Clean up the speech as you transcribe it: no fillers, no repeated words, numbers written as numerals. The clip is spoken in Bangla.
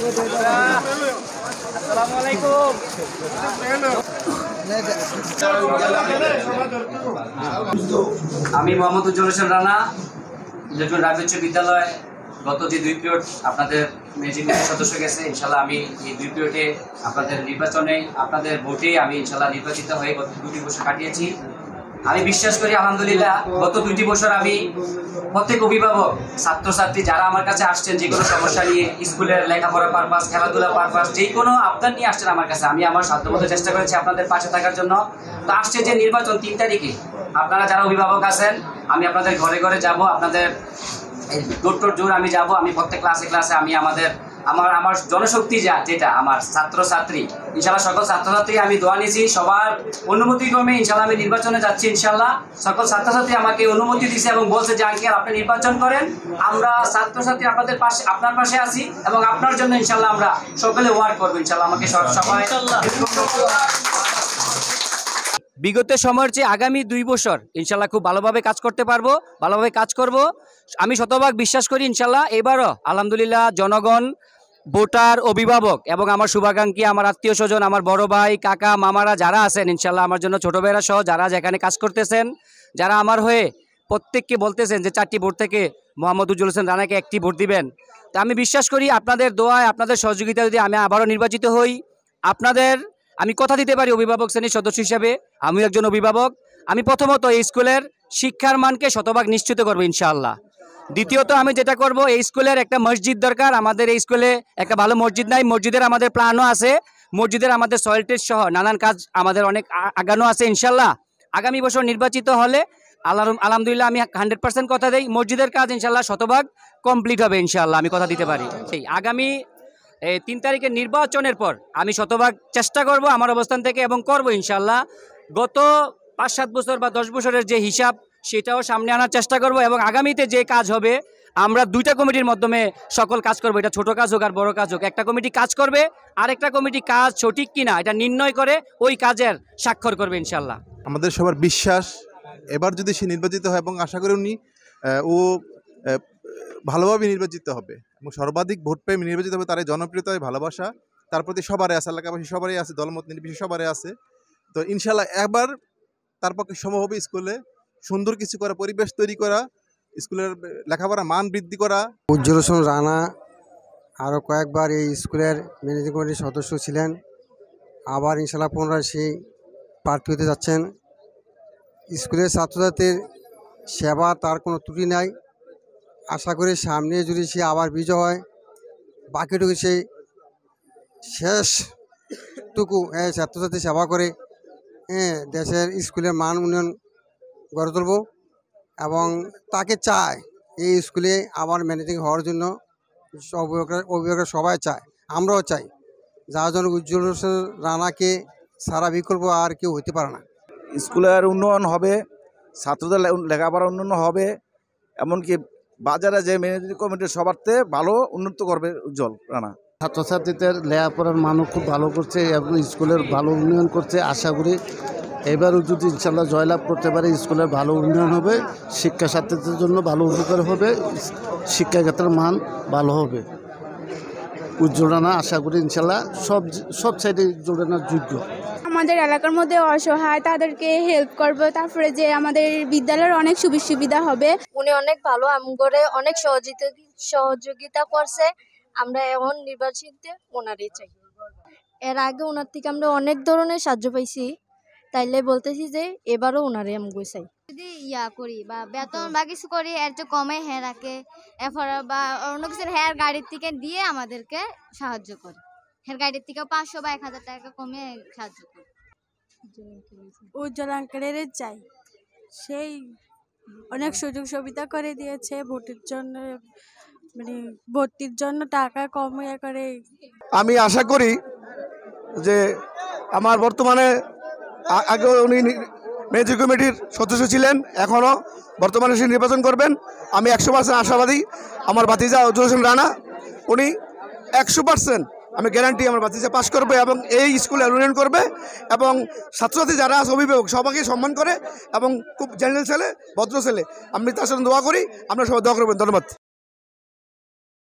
আমি মোহাম্মদ উজ্জ্বল হোসেন রানা, ইলেকট্রন রাজ্য উচ্চ বিদ্যালয় গত যে 2 পিরিয়ড আপনাদের ম্যানেজমেন্টের সদস্য গেছে, ইনশাল্লাহ আমি এই 2 পিরিয়ডে আপনাদের নির্বাচনে, আপনাদের ভোটে আমি ইনশাল্লাহ নির্বাচিত হয়ে গত 2টি বছর কাটিয়েছি। আমি বিশ্বাস করি আলহামদুলিল্লাহ গত 2টি বছর আমি প্রত্যেক অভিভাবক, ছাত্রছাত্রী যারা আমার কাছে আসছেন যে কোনো সমস্যা নিয়ে, স্কুলের লেখাপড়া পারপাস, খেলাধুলা পারপাস, যে কোনো আবদার নিয়ে আসছেন আমার কাছে, আমি আমার সাধ্যমতো চেষ্টা করেছি আপনাদের পাশে থাকার জন্য। তো আসছে যে নির্বাচন 3 তারিখে, আপনারা যারা অভিভাবক আছেন, আমি আপনাদের ঘরে ঘরে যাব, আপনাদের ডোর টু ডোর আমি যাব। আমি প্রত্যেক ক্লাসে আমি আমার জনশক্তি যেটা আমার ছাত্রছাত্রী, ইনশাল্লাহ সকল ছাত্রছাত্রী আমি দোয়া নিয়েছি, সবার অনুমতিক্রমে ইনশাল্লাহ আমি নির্বাচনে যাচ্ছি। ইনশাল্লাহ সকল ছাত্রছাত্রী আমাকে অনুমতি দিয়েছে এবং বলছে যে আঙ্কেল আপনি নির্বাচন করেন, আমরা ছাত্রছাত্রী আপনাদের পাশে, আপনার পাশে আছি এবং আপনার জন্য ইনশাল্লাহ আমরা সকলে ওয়ার্ক করবো। ইনশাল্লাহ আমাকে সবাই বিগত সময়ের চেয়ে আগামী 2 বছর ইনশাল্লাহ খুব ভালোভাবে কাজ করতে পারবো, ভালোভাবে কাজ করব। আমি শতভাগ বিশ্বাস করি ইনশাল্লাহ এবারও আলহামদুলিল্লাহ জনগণ, ভোটার, অভিভাবক এবং আমার শুভাকাঙ্ক্ষী, আমার আত্মীয় স্বজন, আমার বড় ভাই, কাকা, মামারা যারা আছেন ইনশাল্লাহ আমার জন্য, ছোটো ভাইরা সহ যারা যেখানে কাজ করতেছেন, যারা আমার হয়ে প্রত্যেককে বলতেছেন যে 4টি ভোট থেকে মোহাম্মদ উজ্জ্বল হোসেন রানাকে 1টি ভোট দিবেন। তা আমি বিশ্বাস করি আপনাদের দোয়ায়, আপনাদের সহযোগিতা যদি আমি আবারও নির্বাচিত হই, আমি কথা দিতে পারি অভিভাবক শ্রেণীর সদস্য হিসাবে, আমি একজন অভিভাবক, আমি প্রথমত এই স্কুলের শিক্ষার মানকে শতভাগ নিশ্চিত করবো ইনশাআল্লাহ। দ্বিতীয়ত আমি যেটা করব, এই স্কুলের একটা মসজিদ দরকার, আমাদের এই স্কুলে একটা ভালো মসজিদ নাই, মসজিদের আমাদের প্ল্যানও আছে, মসজিদের আমাদের সয়েল টেস্ট সহ নানান কাজ আমাদের অনেক আগানো আছে। ইনশাল্লাহ আগামী বছর নির্বাচিত হলে আলহামদুলিল্লাহ আমি 100% কথা দেই, মসজিদের কাজ ইনশাল্লাহ শতভাগ কমপ্লিট হবে ইনশাল্লাহ, আমি কথা দিতে পারি। আগামী 3 তারিখের নির্বাচনের পর আমি শতভাগ চেষ্টা করব আমার অবস্থান থেকে এবং করব ইনশাল্লাহ। গত 5-7 বছর বা 10 বছরের যে হিসাব সেটাও সামনে আনার চেষ্টা করব এবং আগামীতে যে কাজ হবে আমরা 2টা কমিটির মাধ্যমে সকল কাজ করব, এটা ছোট কাজ হোক আর বড় কাজ হোক, একটা কমিটি কাজ করবে, আরেকটা কমিটি কাজ সঠিক কিনা এটা নির্ণয় করে ওই কাজের স্বাক্ষর করবে ইনশাল্লাহ। আমাদের সবার বিশ্বাস এবার যদি সে নির্বাচিত হয় এবং আশা করি ও ভালোভাবে নির্বাচিত হবে এবং সর্বাধিক ভোট পেয়ে নির্বাচিত হবে, তার জনপ্রিয়তায় ভালোবাসা তার প্রতি সবারই আছে, এলাকাবাসী সবারই আছে, দলমত নির্বিশেষে সবারই আছে। তো ইনশাল্লাহ একবার তার পক্ষে সম্ভব হবে স্কুলে সুন্দর কিছু করা, পরিবেশ তৈরি করা, স্কুলের লেখাপড়া মান বৃদ্ধি করা। উজ্জ্বল হোসেন রানা আরও কয়েকবার এই স্কুলের ম্যানেজিং কমিটির সদস্য ছিলেন, আবার ইনশাল্লাহ পুনরায় সেই প্রার্থী হতে যাচ্ছেন। স্কুলের ছাত্রছাত্রীর সেবা তার কোনো ত্রুটি নাই, আশা করি সামনে যদি সে আবার বিজয় হয়, বাকিটুকু সেই শেষটুকু ছাত্রছাত্রী সেবা করে দেশের স্কুলের মান উন্নয়ন গড়ে তুলব এবং তাকে চায় এই স্কুলে আবার ম্যানেজিং হওয়ার জন্য। অভিভাবকরা সবাই চায়, আমরাও চাই, যার জন্য উজ্জ্বল হোসেন রানাকে সারা বিকল্প আর কেউ হতে পারে না। স্কুলের উন্নয়ন হবে, ছাত্রদের লেখাপড়া উন্নয়ন হবে, এমনকি বাজারে যে ম্যানেজিং কমিটির সবারতে ভালো উন্নত করবে উজ্জ্বল রানা। ছাত্রছাত্রীদের লেখাপড়ার মানও খুব ভালো করছে এবং স্কুলের ভালো উন্নয়ন করছে। আশা করি এবারও যদি ইনশাল্লাহ জয়লাভ করতে পারে স্কুলের ভালো উন্নয়ন হবে, শিক্ষা ছাত্রীদের জন্য ভালো উপকার হবে, শিক্ষাক্ষেত্রের মান ভালো হবে। উজ্জ্বল রানা আশা করি ইনশাল্লাহ সব সাইডে উজ্জ্বল রানার যোগ্য। আমাদের এলাকার মধ্যে অসহায় তাদেরকে হেল্প করব, তারপরে যে আমাদের বিদ্যালয়ের অনেক সুবিধা হবে। উনি অনেক ভালো আমগরে অনেক সহযোগিতা করছে, আমরা এখন নির্বাচিত ওনারই চাই। এর আগে ওনার থেকে আমরা অনেক ধরনের সাহায্য পাইছি, তাইলে বলতেছি যে এবারও ওনারে আমগো চাই। যদি করি বা বেতন বা কিছু করি এর চেয়ে কমে রাখে, এরপর বা অন্য কিছু গাড়ির থেকে দিয়ে আমাদেরকে সাহায্য করে, গাড়ির থেকে 500 বা 1000 টাকা কমে সাহায্য করে। উজ্জ্বল আঙ্কেলের চাই, সেই অনেক সুযোগ সুবিধা করে দিয়েছে, ভোটের জন্য ভর্তির জন্য টাকা কমিয়ে করে। আমি আশা করি যে আমার বর্তমানে আগে উনি ম্যানেজিং কমিটির সদস্য ছিলেন, এখনও বর্তমানে সে নির্বাচন করবেন। আমি 100% আশাবাদী আমার ভাতিজা উজ্জ্বল হোসেন রানা, উনি 100% আমি গ্যারান্টি আমার ভাতিজা পাশ করবে এবং এই স্কুলে উন্নয়ন করবে এবং ছাত্রছাত্রী যারা আছে অভিভাবক সবাইকে সম্মান করে এবং খুব জেনারেল ছেলে, ভদ্র ছেলে। আমি তার সাথে দোয়া করি, আপনারা সবাই দোয়া করবেন। ধন্যবাদ।